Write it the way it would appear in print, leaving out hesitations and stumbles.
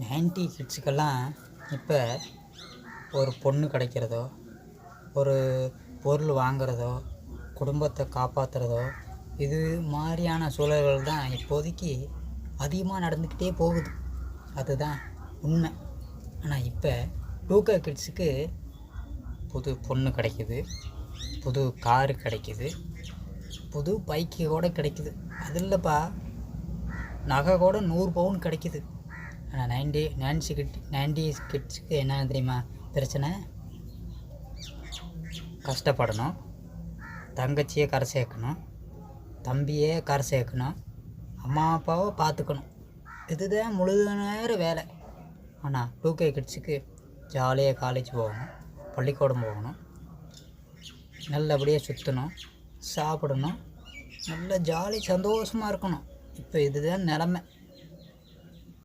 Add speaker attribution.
Speaker 1: 90 கிட்ஸுக்கெல்லாம் இப்போ ஒரு பொண்ணு கிடைக்கிறதோ, ஒரு பொருள் வாங்குறதோ, குடும்பத்தை காப்பாற்றுறதோ, இது மாதிரியான சூழல்கள் தான் இப்போதைக்கு அதிகமாக நடந்துக்கிட்டே போகுது. அதுதான் உண்மை. ஆனால் இப்போ 2K கிட்ஸுக்கு புது பொண்ணு கிடைக்கிது, புது காரு கிடைக்கிது, புது பைக்கு கூட கிடைக்கிது. அது இல்லைப்பா, நகை கூட 100 பவுன் கிடைக்கிது. ஆனால் 90s கிட்ஸுக்கு என்ன தெரியுமா பிரச்சனை? கஷ்டப்படணும், தங்கச்சியை கரை சேர்க்கணும், தம்பியே கரை சேர்க்கணும், அம்மா அப்பாவை பார்த்துக்கணும். இதுதான் முழு நேர வேலை. ஆனால் 2K கிட்ஸுக்கு ஜாலியாக காலேஜ் போகணும், பள்ளிக்கூடம் போகணும், நல்லபடியாக சுற்றணும், சாப்பிடணும், நல்ல ஜாலி சந்தோஷமாக இருக்கணும். இப்போ இதுதான் நிலமை.